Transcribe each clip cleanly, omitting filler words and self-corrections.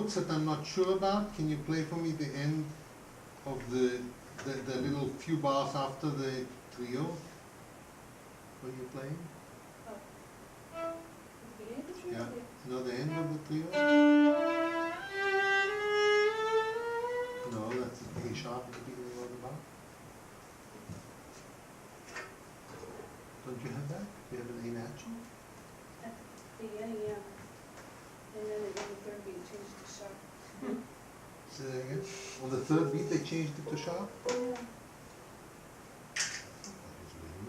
That I'm not sure about. Can you play for me the end of the little few bars after the trio? When you're playing? Oh. The beginning of the trio? Yeah. No, the end of the trio? No, that's the A sharp at the beginning of the bar. Don't you have that? You have an A natural? At the beginning, yeah. And then in the third beat, changed to sharp. Say that again? On the third beat they changed it to sharp? Yeah. That was really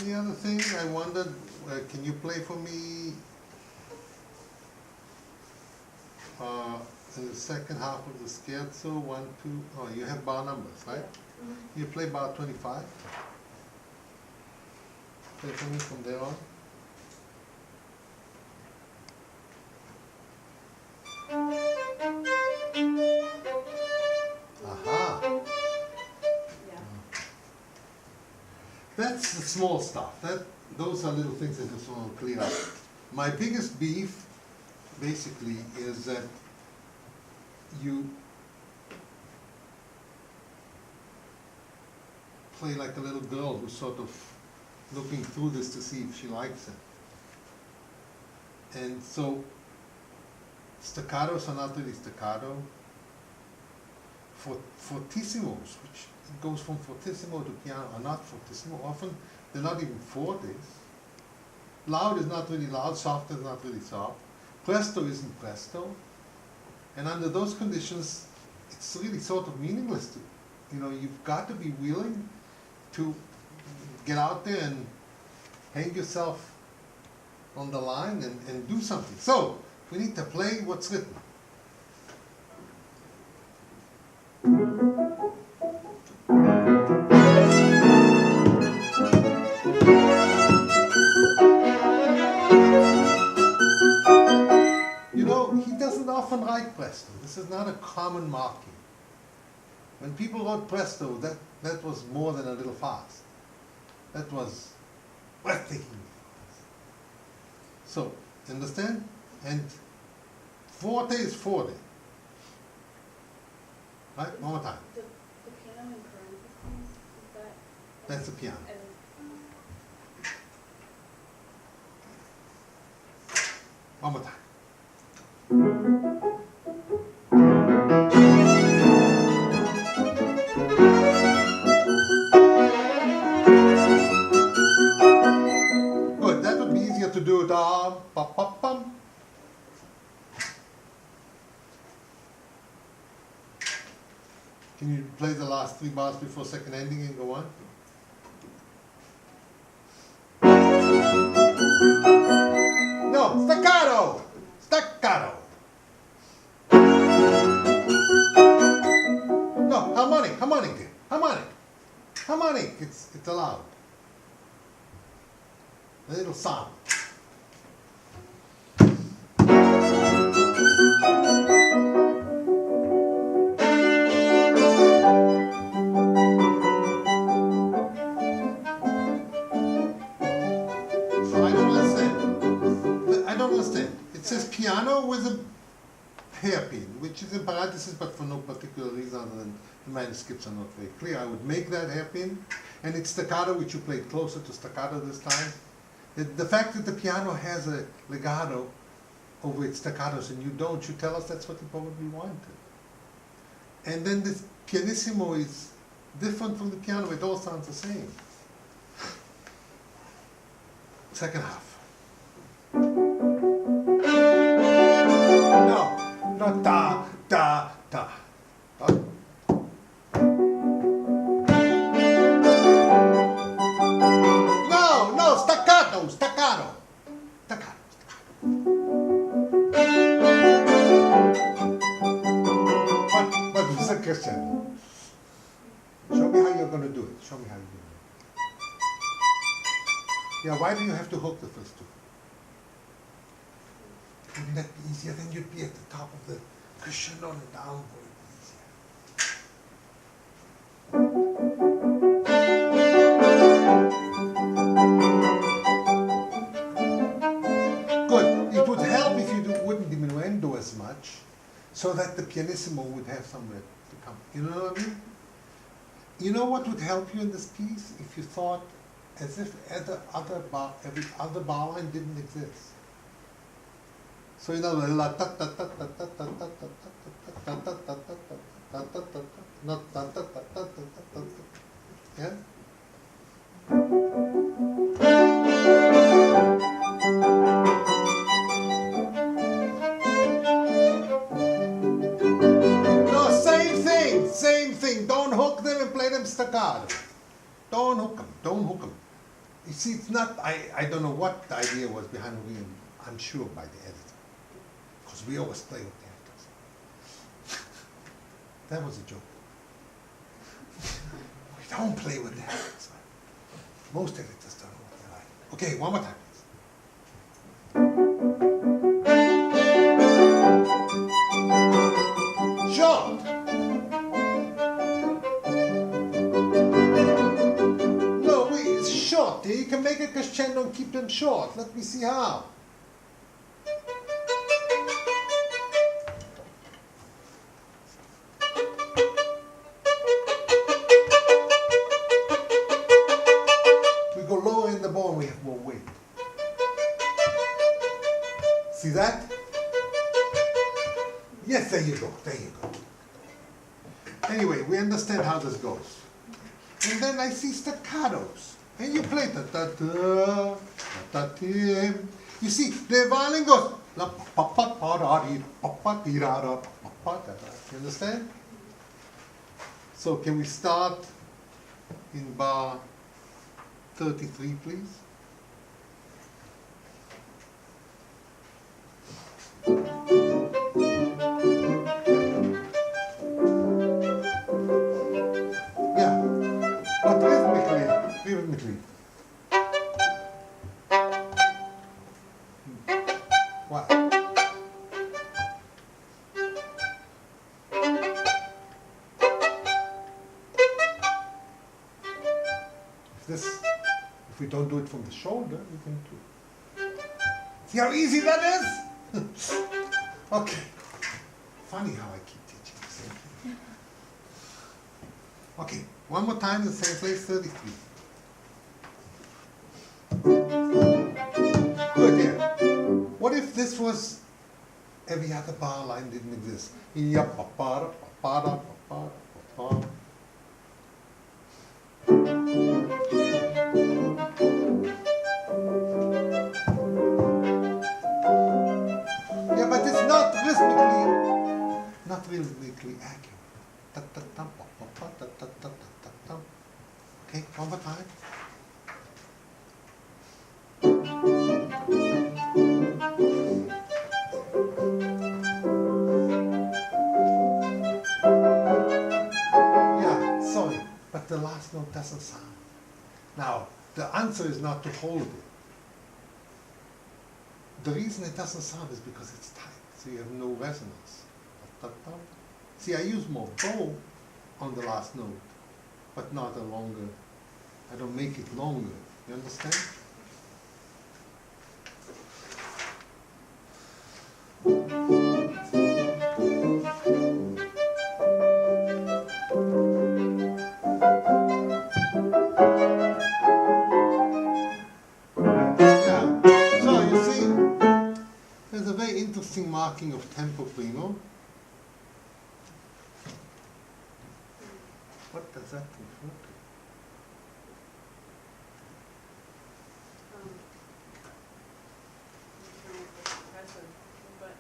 the other thing I wondered, can you play for me in the second half of the scherzo? 1, 2. Oh, you have bar numbers, right? Mhm. You play bar 25. Play for me from there on. Aha. Yeah. That's the small stuff. Those are little things that just want to clear up. My biggest beef, basically, is that you play like a little girl who's sort of looking through this to see if she likes it. And so, staccato, sonata di staccato, fortissimos, which goes from fortissimo to piano, are not fortissimo. Often they're not even fortes. Loud is not really loud, soft is not really soft. Presto isn't presto. And under those conditions, it's really sort of meaningless to, you've got to be willing to get out there and hang yourself on the line and do something. So, we need to play what's written. He doesn't often write presto. This is not a common marking. When people wrote presto, that was more than a little fast. That was breathtaking fast. So, understand? And forte is forte. Right? One more time. The piano in parentheses, is that? That's the piano. One more time. Good, that would be easier to do. Da, ba, ba, bum. Can you play the last 3 bars before second ending and go on? No, staccato! Staccato! No, harmonic, harmonic, harmonic. Harmonic, it's allowed. A little sound. It says piano with a hairpin, which is in parentheses, but for no particular reason other than the manuscripts are not very clear. I would make that hairpin, and it's staccato, which you played closer to staccato this time. The fact that the piano has a legato over its staccatos and you don't, you tell us that's what you probably wanted. And then this pianissimo is different from the piano, it all sounds the same. Second half. No, da, da, da. No, staccato, staccato. Staccato, But it's a crescendo. Show me how you're going to do it. Show me how you do it. Yeah, why do you have to hook the first two? Wouldn't that be easier? Then you'd be at the top of the crescendo and the downward. Good. It would help if you wouldn't diminuendo as much, so that the pianissimo would have somewhere to come. You know what I mean? You know what would help you in this piece? If you thought as if every other bar line didn't exist. So you know, not yeah. No, same thing. Don't hook them and play them staccato. Don't hook them. You see, it's not, I don't know what the idea was behind the wheel, I'm sure by the editor. Because we always play with the actors. That was a joke. We don't play with the actors. Most editors don't know what they like. Okay, one more time, please. Short. No, wait, it's short. You can make a crescendo and keep them short. Let me see how. We have more weight. See that? Yes, there you go, there you go. Anyway, we understand how this goes. And then I see staccatos. And you play da da da da da. You see, the violin goes la pa pa pa da di pa pa di da da pa pa da da. You understand? So can we start in bar 33, please? Yeah, but rhythmically. What? If we don't do it from the shoulder, we can do it. See how easy that is? Okay. Funny how I keep teaching the same thing. Okay, one more time, the same place, 33. Good, yeah. What if this was every other bar line didn't exist? Yeah, pa pa pa pa pa pa. Yeah, but it's not rhythmically accurate. Ta ta ta pa pa pa ta ta ta ta ta. Okay, one more time. Yeah, sorry, but the last note doesn't sound. Now, the answer is not to hold it. The reason it doesn't sound is because it's tight, so you have no resonance. See, I use more bow on the last note, but not a longer, I don't make it longer. You understand? Interesting marking of tempo primo. What does that refer to? But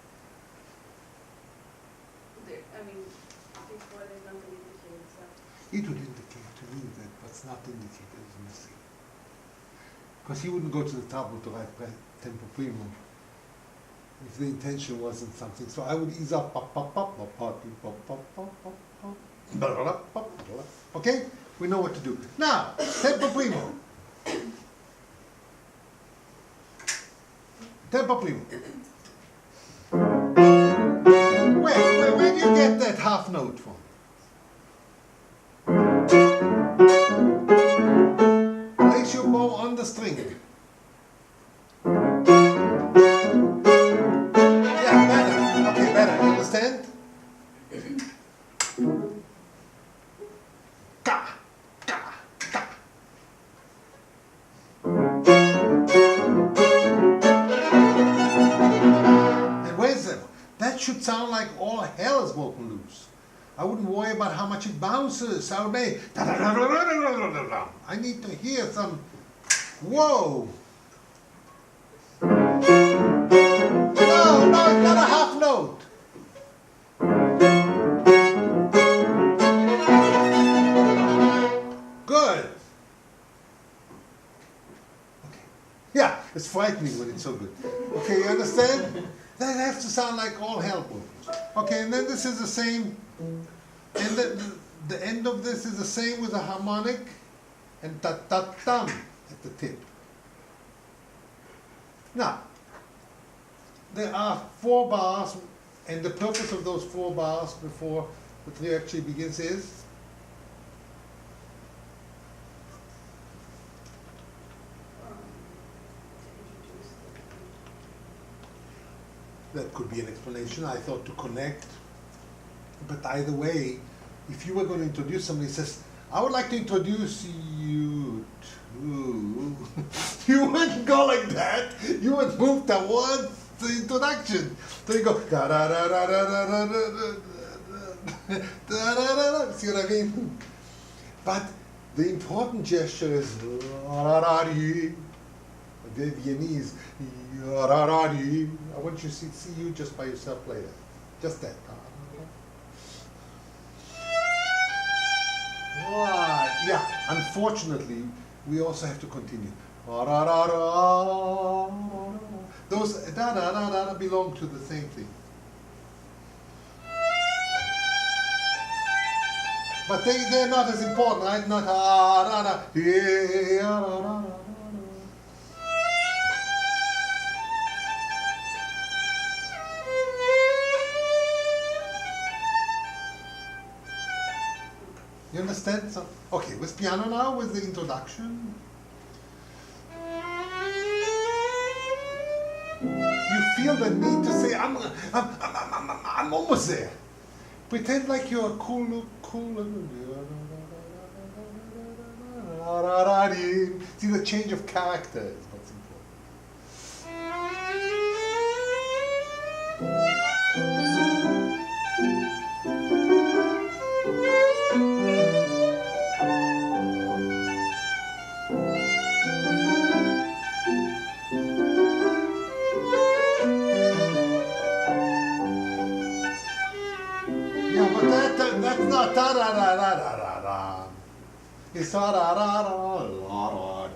there, I mean, before there's nothing indicated, so. It would indicate to me that what's not indicated is missing. Because he wouldn't go to the tableau to write tempo primo if the intention wasn't something. So I would ease up. Okay? We know what to do. Now, tempo primo. Tempo primo. Where do you get that half note from? Place your bow on the string. Better, you understand? Ka, ka, ka. And where's that? That should sound like all hell is broken loose. I wouldn't worry about how much it bounces. I would make I need to hear some whoa. No, it's not a half note. Good. frightening when it's so good. Okay, you understand? That has to sound like all hell broke loose. Okay, and then this is the same, and the end of this is the same with the harmonic and ta-ta-tam at the tip. Now, there are 4 bars, and the purpose of those 4 bars before the trio actually begins is To introduce that could be an explanation. I thought to connect, but either way, if you were going to introduce somebody, says, I would like to introduce you to, you wouldn't go like that. You would move towards the introduction. So you go, da da da da da da da da da da da. See what I mean? But the important gesture is the Viennese. I want you to see you just by yourself play that. Just that. Right. Yeah. Unfortunately, we also have to continue. Those da da da da belong to the same thing. But they're not as important, right? Not da da da. You understand? So, okay, with piano now, with the introduction. You feel the need to say, I'm almost there. Pretend like you're cool. See the change of character is what's Yeah, but that's not da da da da da da da. It's da da da da da.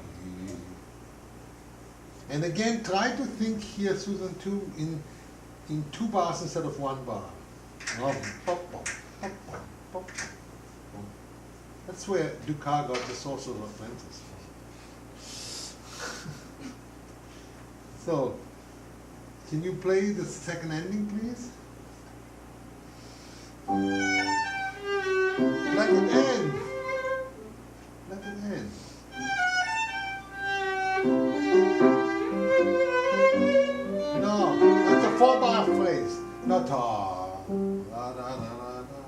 And again, try to think here, Susan, too, in 2 bars instead of 1 bar. That's where Dukas got the Sorcerer's Apprentice. So, can you play the second ending, please? Let it end. Let it end. No, that's a 4-bar phrase. Not ta. Da, da, da, da, da.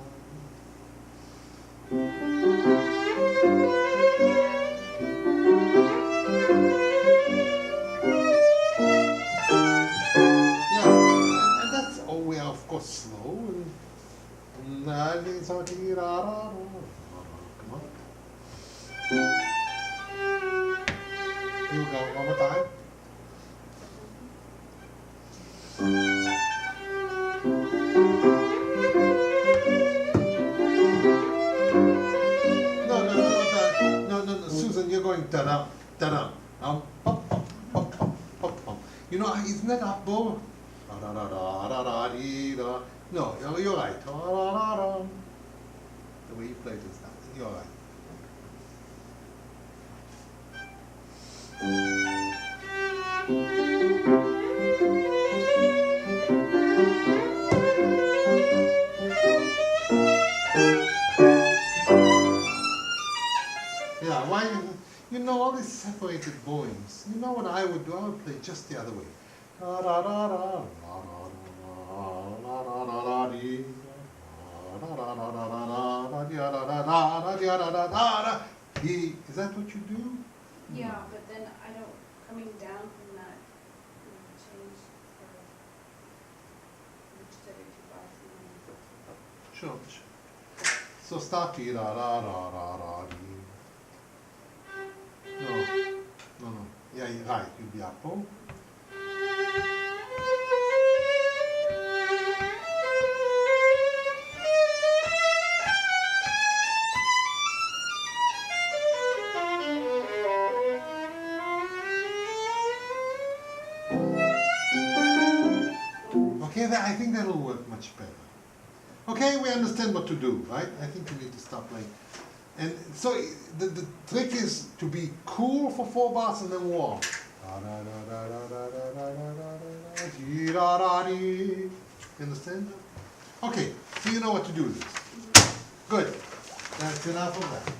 Yeah, and that's, oh, we are of course slow. Come on. Here we go, one more time. No, Susan, you're going da-da, da-da. Hop, hop, hop, hop, hop, hop. You know, isn't that up bow? Da-da-da-da-da-da-dee-da. No, you're right. Da-da-da-da. The way you play this now, you're right. Yeah, why? You know all these separated bowings. You know what I would do? I would play just the other way. Is that what you do? Yeah, but then I don't, coming down from that, change which every 2 bars. Sure. So start to No. Yeah, you're right. You'll be up. Oh. Okay, I think that'll work much better. Okay, we understand what to do, right? I think we need to stop playing. And so the trick is to be cool for 4 bars and then warm. You understand? Okay, so you know what to do with this. Good. That's enough of that.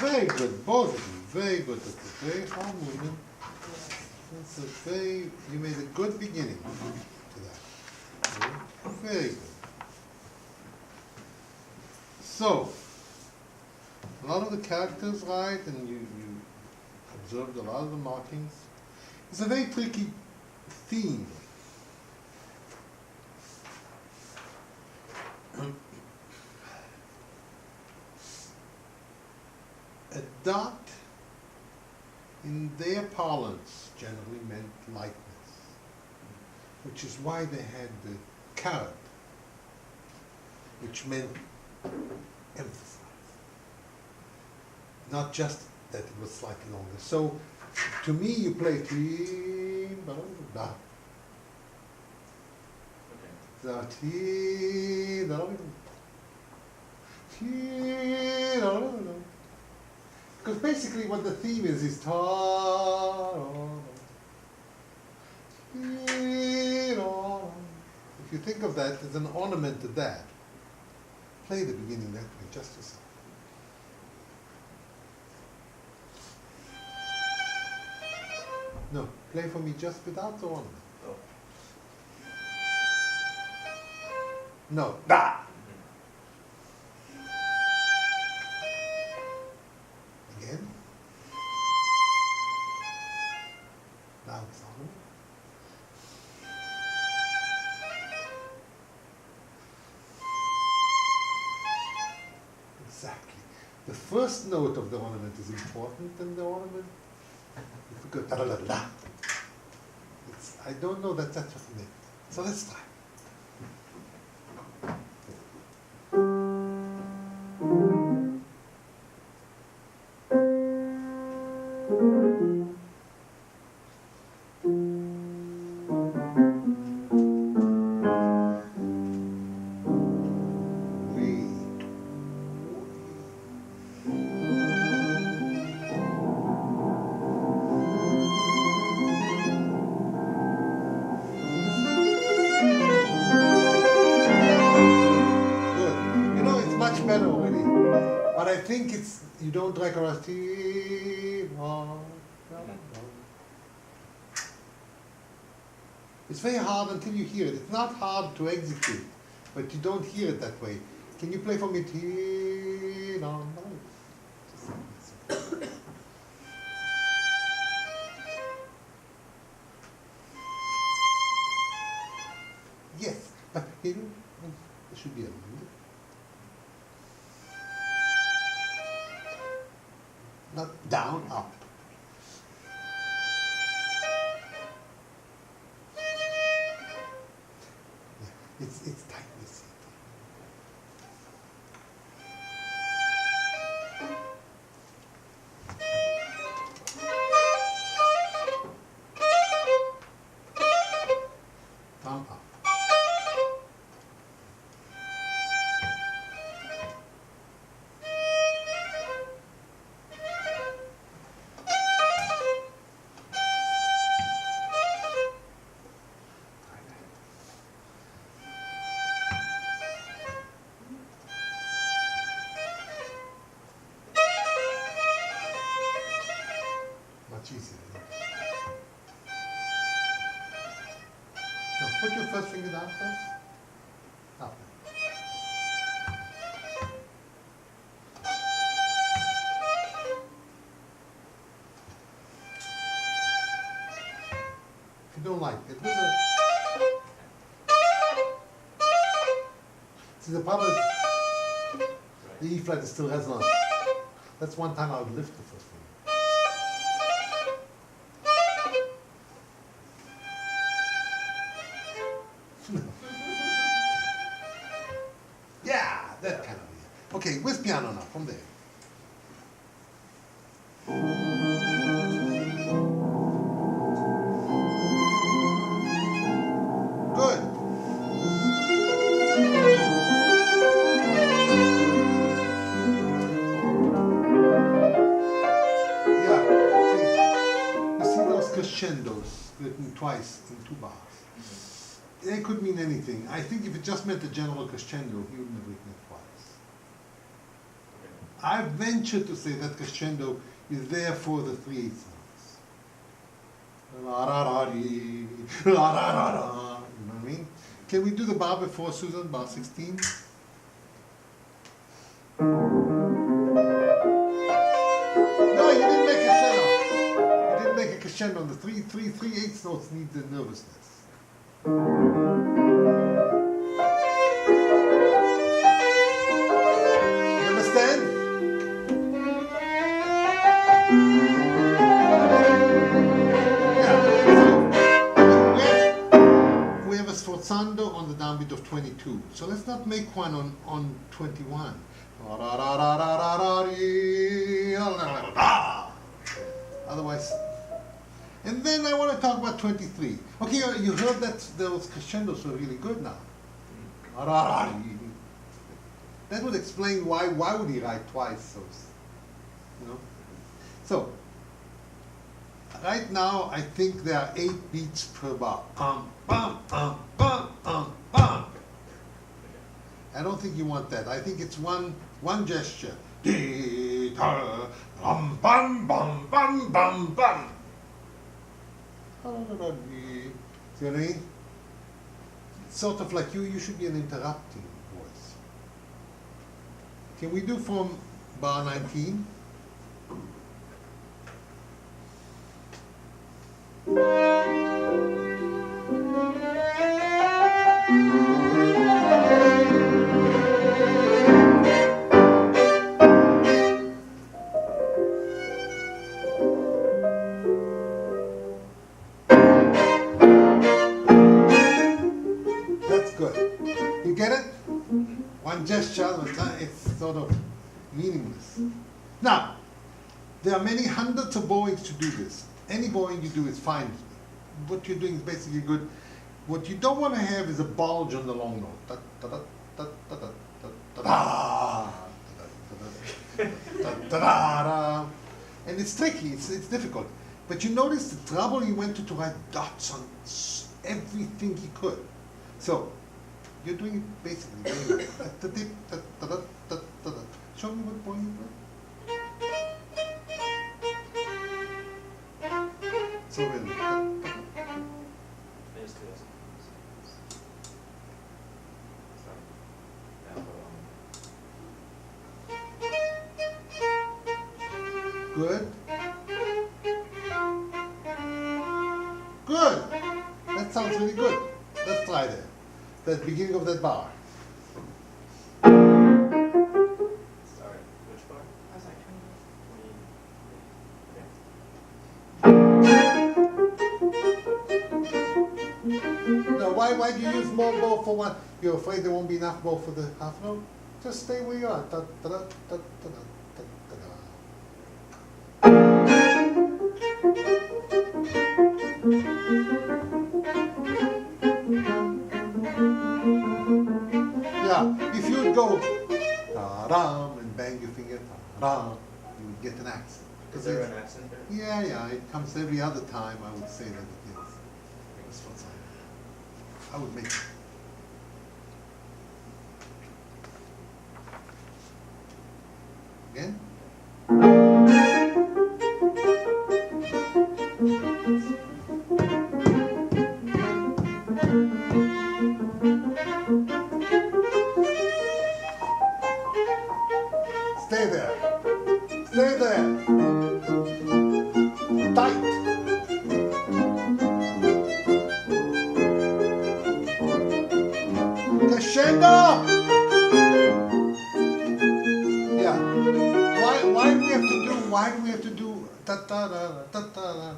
very good, both of you, very good. It's a very hard movement. It's a very, you made a good beginning to that. Very good. So, a lot of the characters right, and you observed a lot of the markings. It's a very tricky theme. A dot, in their parlance, generally meant lightness, which is why they had the caret, which meant emphasize. Not just that it was slightly longer. So, to me, you play ti, da. Da, ti, da, ti, da. Because basically what the theme is ta, ti, da. If you think of that as an ornament to that, play the beginning that way, just yourself. No, play for me just without the ornament. Oh. No, da. Again. Now it's ornament. Exactly. The first note of the ornament is important, and the ornament. If we go da da da da. I don't know that that's what it meant. So let's try. You don't drag across T. It's very hard until you hear it. It's not hard to execute, but you don't hear it that way. Can you play for me T? No. Yes, but there should be a little. Not down, up. Yeah, it's tightness. Down, up. Easier. Now put your first finger down first. Up. If you don't like it, see the part of the E flat is still resonant. That's one time I would lift the first finger. Yeah, that kind of idea. Okay, with piano now, from there. Good. Yeah, you see those crescendos written twice in two bars. It could mean anything. I think if it just meant a general crescendo, he wouldn't have written it twice. I venture to say that crescendo is there for the 3/8 notes. La ra ra dee, la ra ra ra. You know what I mean? Can we do the bar before Susan, bar 16? No, you didn't make a crescendo. You didn't make a crescendo. The 3/8 notes need the nervousness. You understand? We have a sforzando on the downbeat of 22. So let's not make one on 21. Otherwise, and then I want to talk about 23. Okay, you heard that those crescendos were really good now. That would explain why would he write twice those, you know? So, right now I think there are 8 beats per bar. Bum, bum, bum. I don't think you want that. I think it's one gesture. Dee, da, bum, bum, bum, bum, bum, bum. See what I mean? It's sort of like you should be an interrupting voice. Can we do from bar 19? That's good. You get it? One gesture, it's sort of meaningless. Now, there are many hundreds of bowings to do this. Any bowing you do is fine with me. What you're doing is basically good. What you don't want to have is a bulge on the long note. Da, da, da, da, da, da, da, da, da, da. And it's tricky, it's difficult. But you notice the trouble he went to write dots on everything he could. So, you're doing it basically. Show me what bowing you play. So really. Good. Good. That sounds really good. Let's try that. That beginning of that bar. Sorry, which bar? I was like, No, why do you use more bow for one? You're afraid there won't be enough bow for the half note? Just stay where you are. Da, da, da, da, da, da, da, da. Yeah, if you would go ta-ram and bang your finger ta-ram, you would get an accent. Is there an accent there? Yeah, it comes every other time. I would say that it is. That's what's on. I would make it. Again? Stay there. Stay there. Tight. Crescendo. Yeah. Why do we have to do da da da da da da?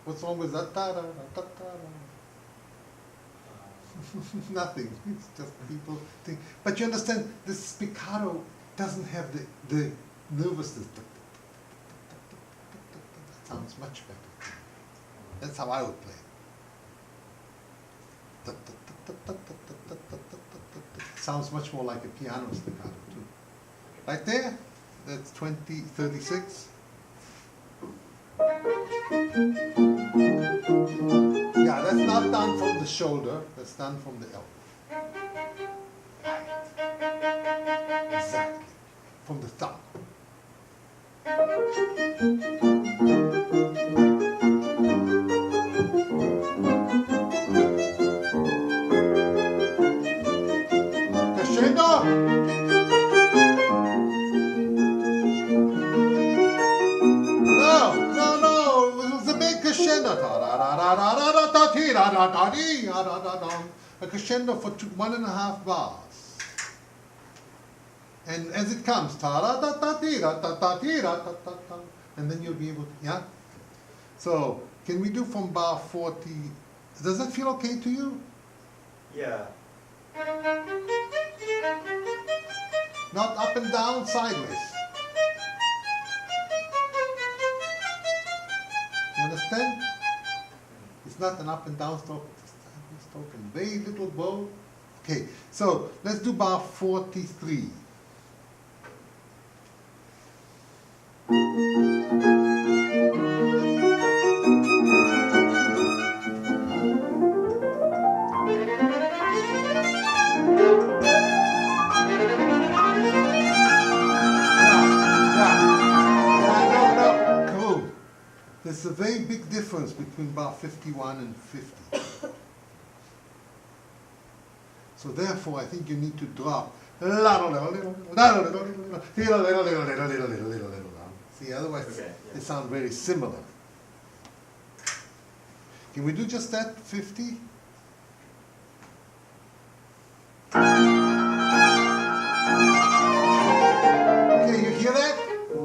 What's wrong with that da da da da da? Nothing. It's just people think. But you understand, this spiccato doesn't have the nervousness. That sounds much better. That's how I would play it. Sounds much more like a piano staccato too. Right there, that's 36. Yeah, that's not done from the shoulder, that's done from the elbow. Right. Exactly. From the thumb. Crescendo. No, it was a big crescendo. A crescendo for 1.5 bars. And as it comes, and then you'll be able to, yeah? So, can we do from bar 40? Does that feel okay to you? Yeah. Not up and down, sideways. You understand? It's not an up and down stroke, it's a sideways stroke and very little bow. Okay, so let's do bar 43. There's a very big difference between bar 51 and 50. So therefore, I think you need to drop. See, otherwise Okay, yeah. they sound very similar. Can we do just that, 50? Okay, you hear that?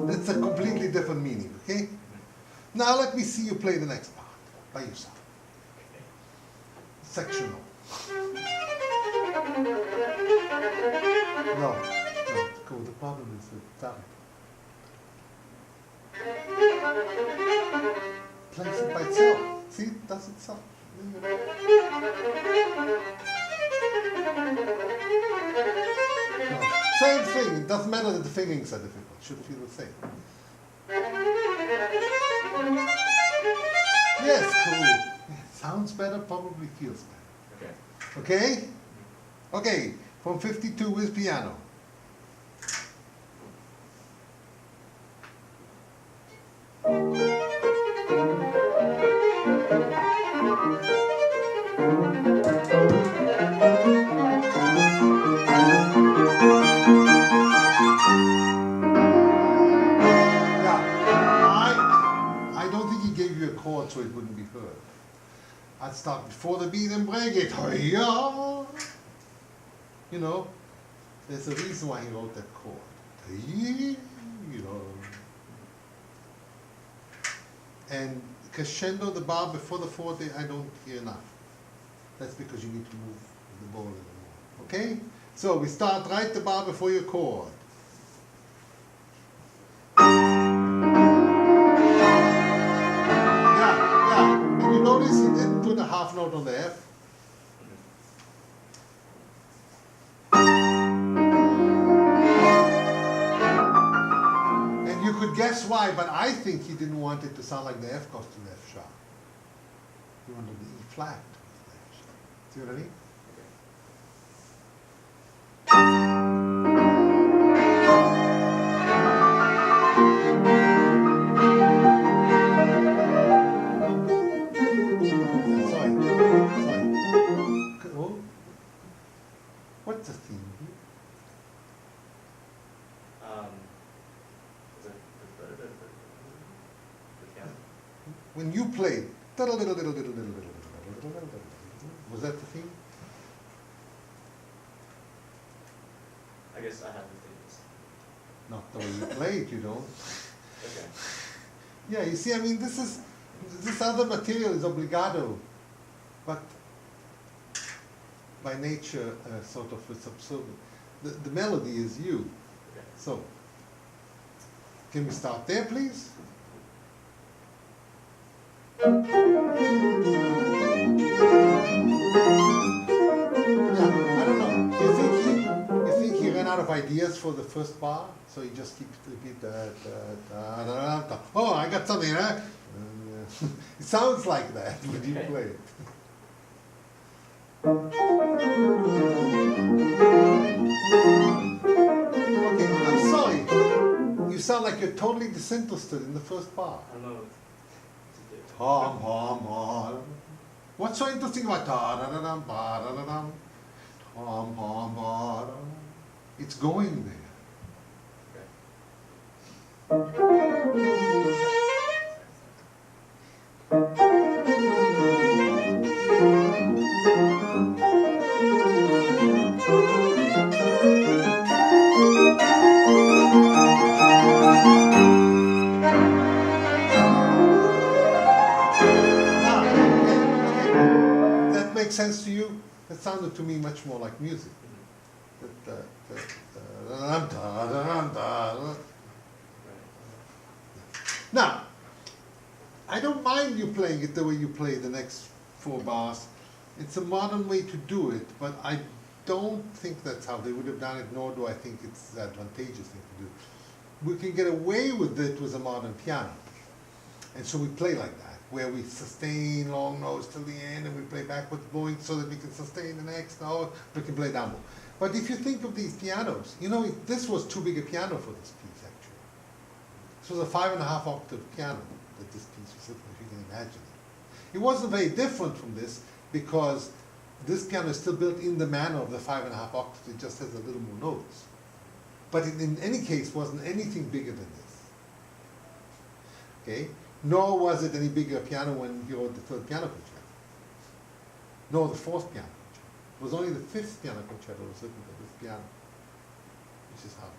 That's a completely different meaning, okay? Now let me see you play the next part by yourself. Sectional. No, cool. The problem is the time. Plays it by itself. See, it does itself. No. Same thing. It doesn't matter that the fingerings are difficult. It should feel the same. Yes, cool. Yeah, sounds better, probably feels better. Okay. Okay? Okay, from 52 with piano. So it wouldn't be heard. I'd start before the beat and break it. You know, there's a reason why he wrote that chord. You know. And crescendo, the bar before the forte, I don't hear enough. That's because you need to move the bow a little more. Okay? So we start right the bar before your chord. Notice he didn't put a half note on the F. And you could guess why, but I think he didn't want it to sound like the F goes to the F sharp. He wanted the E flat to the F sharp. See what I mean? What's the theme? Is it the piano? When you played, was that the theme? I guess I have the themes. Not the way you played, you don't. Okay. Yeah, you see, I mean, this other material is obbligato, but by nature, sort of a subservient. The melody is you. Okay. So, can we start there, please? Yeah, I don't know. You think he ran out of ideas for the first bar, so he just keeps repeat oh, I got something, huh? It sounds like that when you play it. Okay, I'm sorry. You sound like you're totally disinterested in the first bar. I don't know. Hum, hum, hum. What's so interesting about da-da-da-dum, ba-da-da-dum, hum, hum, ba-da-dum? It's going there. Now, that makes sense to you? That sounded to me much more like music. Now, I don't mind you playing it the way you play the next 4 bars. It's a modern way to do it, but I don't think that's how they would have done it, nor do I think it's the advantageous thing to do. We can get away with it with a modern piano. And so we play like that, where we sustain long notes till the end and we play backwards bowing so that we can sustain the next note, we can play down bow. But if you think of these pianos, you know, this was too big a piano for this piece, actually. This was a 5.5 octave piano that this piece was sitting, if you can imagine it. It wasn't very different from this because this piano is still built in the manner of the 5.5 octaves, it just has a little more notes. But it, in any case, wasn't anything bigger than this. Okay? Nor was it any bigger piano when he wrote the 3rd piano concerto, nor the 4th piano concerto. It was only the 5th piano concerto that was written for this piano, which is how it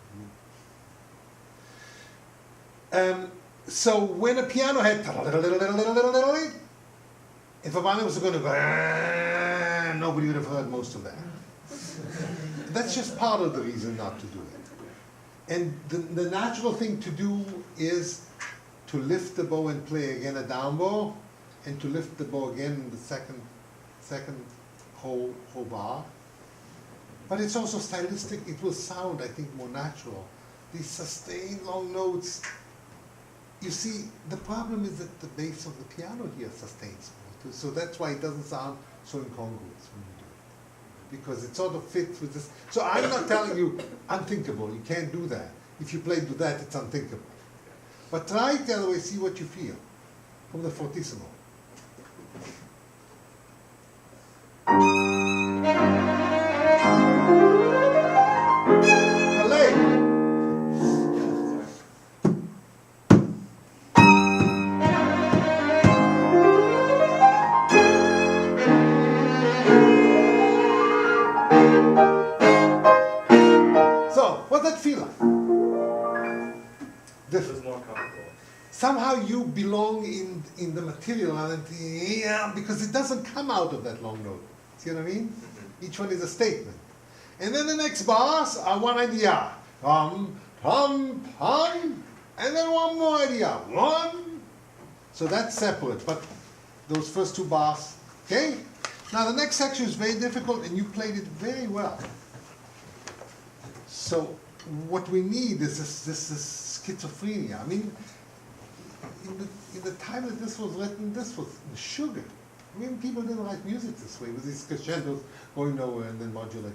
so when a piano had, if a violin was going to go, nobody would have heard most of that. That's just part of the reason not to do it. And the natural thing to do is to lift the bow and play again a down bow, and to lift the bow again in the second whole bar. But it's also stylistic. It will sound, I think, more natural. These sustained long notes. You see, the problem is that the bass of the piano here sustains more too, so that's why it doesn't sound so incongruous when you do it, because it sort of fits with this. So I'm not telling you unthinkable. You can't do that. If you play to that, it's unthinkable. But try it the other way, see what you feel from the fortissimo. Play. So, what's that feel like? It was more comfortable. Somehow you belong in the material, and yeah, because it doesn't come out of that long note. See what I mean? Each one is a statement. And then the next bars are one idea. Hum, hum, hum, and then one more idea. One. So that's separate, but those first 2 bars, okay? Now the next section is very difficult, and you played it very well. So what we need is this schizophrenia. I mean, in the time that this was written, this was sugar. I mean, people didn't write music this way, with these crescendos going nowhere and then modulating.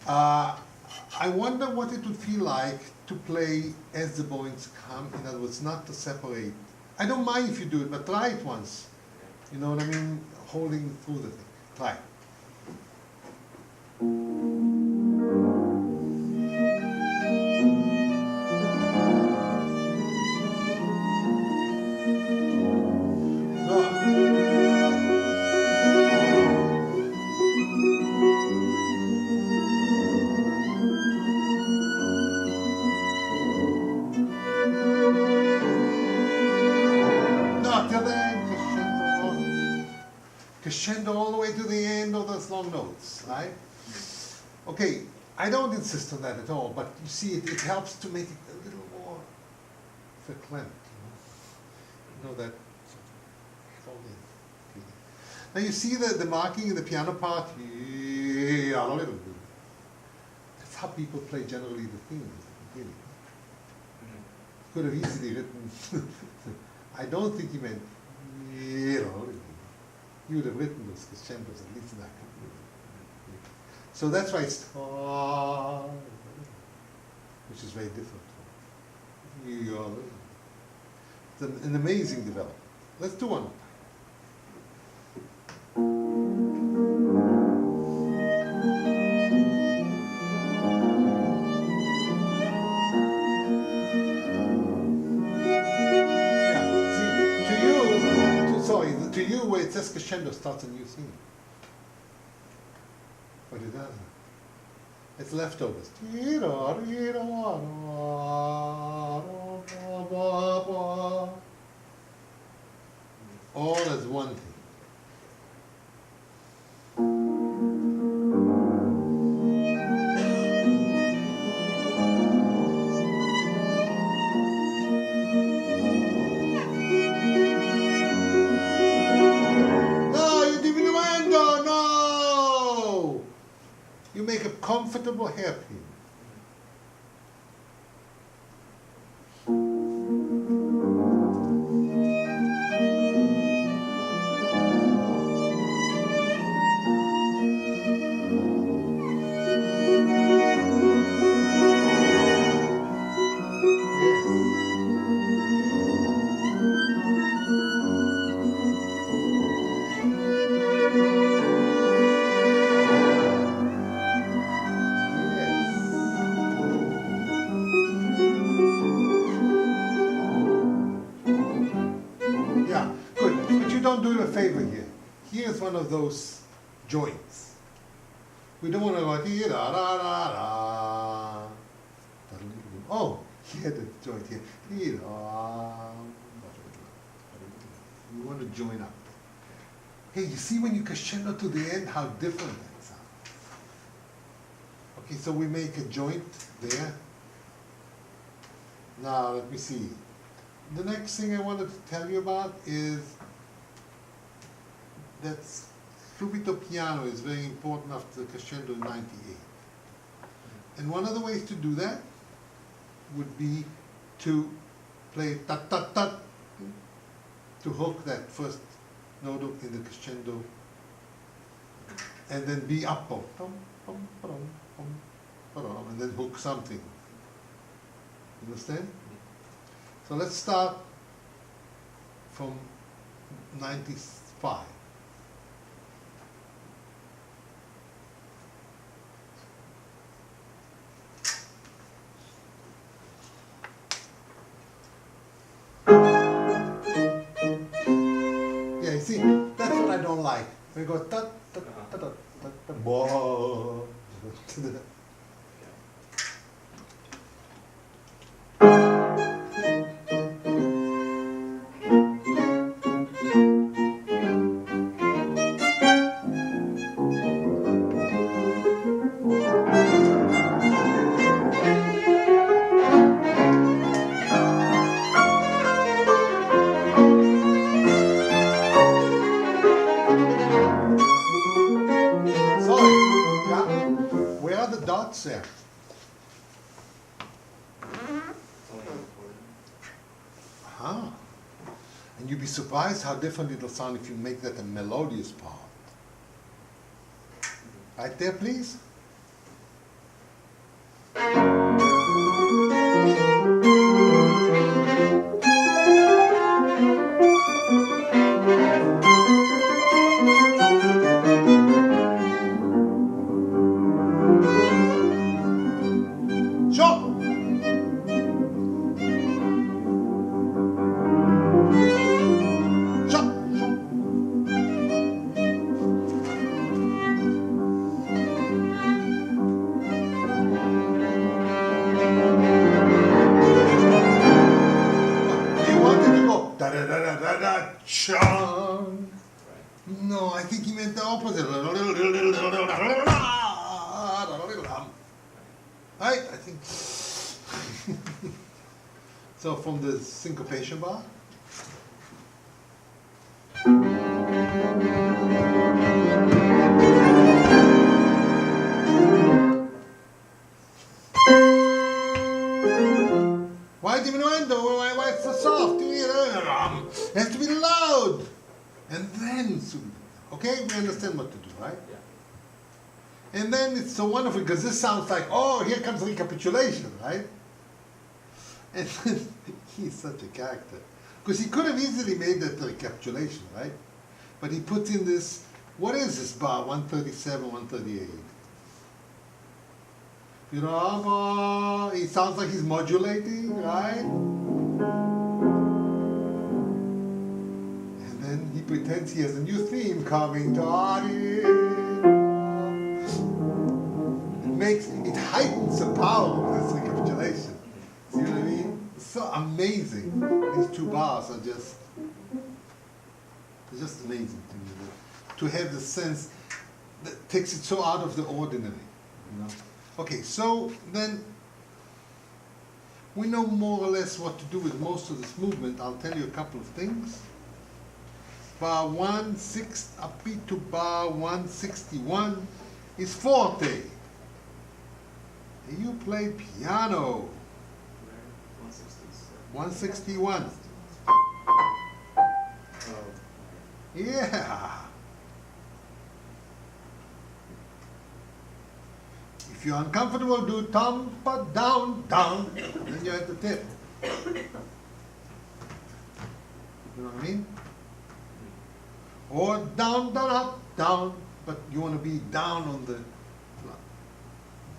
I wonder what it would feel like to play as the bowings come. In other words, not to separate. I don't mind if you do it, but try it once. You know what I mean? Holding through the thing. Try it. Crescendo all the way to the end of those long notes, right? Okay, I don't insist on that at all, but you see, it helps to make it a little more verklempt, you know that. Now you see the marking in the piano part. That's how people play generally the themes at the beginning. Could have easily written. I don't think he meant. You would have written those crescendos at least in that. So that's why it's which is very different. It's an amazing development. Let's do one more. To you, where it says crescendo starts a new scene. But it doesn't. It's leftovers. All as one thing. You make a comfortable hairpin. One of those joints. We don't want to go here, da, da, da, da. Oh, here the joint here. Here, you want to join up. Hey, you see when you crescendo to the end how different that sounds. Okay, so we make a joint there. Now let me see. The next thing I wanted to tell you about is that subito piano is very important after the crescendo in 98. And one of the ways to do that would be to play ta-ta-ta to hook that first note in the crescendo and then be up-bow, and then hook something. Understand? So let's start from 95. See, that's what I don't like. We go ta ta ta ta ta ta whoa. There. Ah. And you'd be surprised how different it'll sound if you make that a melodious part. Right there, please. No, I think he meant the opposite. Right? I think. So from the syncopation bar. Why diminuendo? Why it's so soft? It has to be loud. And then, okay, we understand what to do, right? Yeah. And then it's so wonderful because this sounds like, oh, here comes recapitulation, right? And then he's such a character. Because he could have easily made that recapitulation, right? But he puts in this, what is this bar, 137, 138? You know, it sounds like he's modulating, right? And then he pretends he has a new theme coming to it heightens the power of this recapitulation. See what I mean? It's so amazing. These two bars are just amazing to me. To have the sense that takes it so out of the ordinary, you know. Okay, so then we know more or less what to do with most of this movement. I'll tell you a couple of things. Bar 1/6 upbeat to bar 161 is forte. You play piano. 161. Yeah. If you're uncomfortable, do tampa down, down. Then you have to tip. You know what I mean? Or down, down, up, down. But you want to be down on the.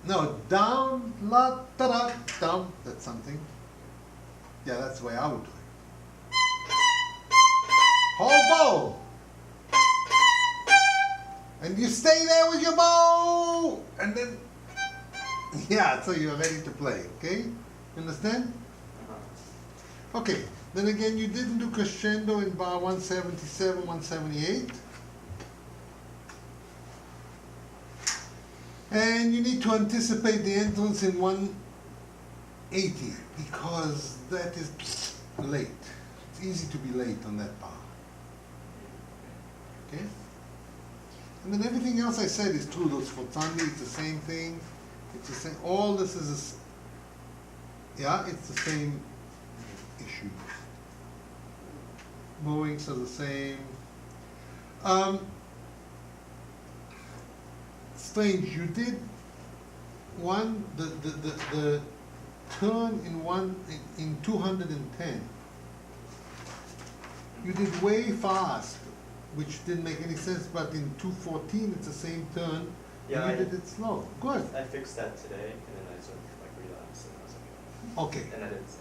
No, down, la, da, da, down. That's something. Yeah, that's the way I would do it. Hold bow. And you stay there with your bow. And then, yeah, so you're ready to play, okay? Understand? Okay, then again, you didn't do crescendo in bar 177, 178. And you need to anticipate the entrance in 180 because that is late. It's easy to be late on that bar. Okay? And then everything else I said is true. Those forzandi, it's the same thing. It's the same. All this is, yeah, it's the same issue. Bowings are the same. Strange, you did one, the turn in 210. You did way fast, which didn't make any sense, but in 214 it's the same turn, yeah, and you did it slow. Good. I fixed that today, and then I sort of like relapsed, and I was like, Okay. and I didn't say.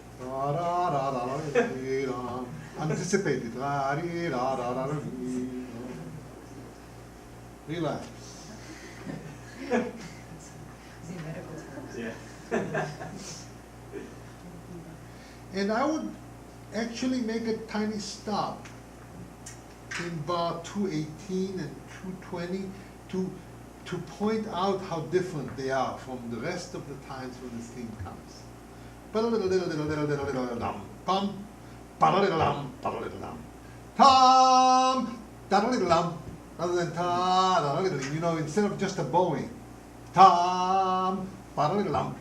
Anticipated. Relax. Yeah. And I would actually make a tiny stop in bar 218 and 220 to point out how different they are from the rest of the times when this theme comes. Pum, tam, rather than ta, you know, instead of just a bowing. Tam, tam,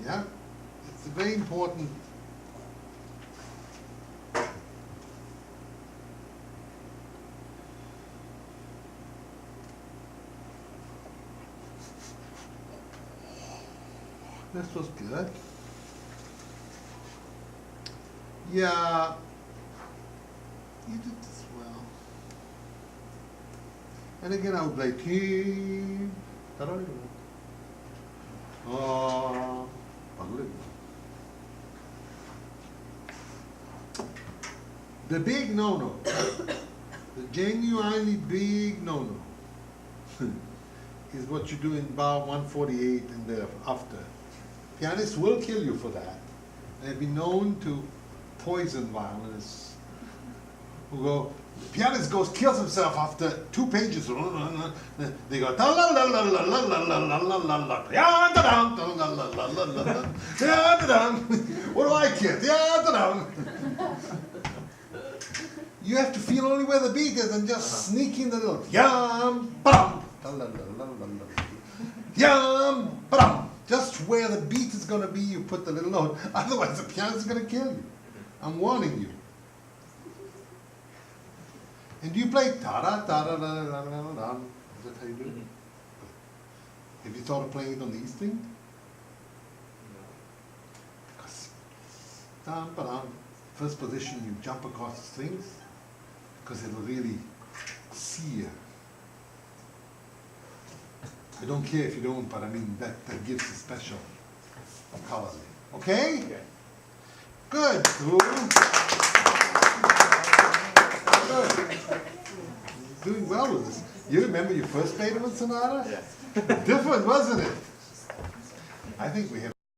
yeah, it's very important. This was good. Yeah, you did this well. And again, I would play team. The big no-no, the genuinely big no-no, is what you do in bar 148 and thereafter. Pianists will kill you for that. They've been known to poison violinists who go, the pianist kills himself after 2 pages. They go, what do I care? You have to feel only where the beat is and just sneak in the little just where the beat is going to be, you put the little note. Otherwise, the piano is going to kill you. I'm warning you. And do you play ta-da-ta-da-da-da-da-da? Is that how you do it? Have you thought of playing it on the E string? Down, but down. First position, you jump across the strings, because it'll really see you. I don't care if you don't, but I mean, that gives a special color. Okay? Okay. Good. Good. Doing well with this. You remember your first Beethoven sonata? Yeah. Different, wasn't it? I think we have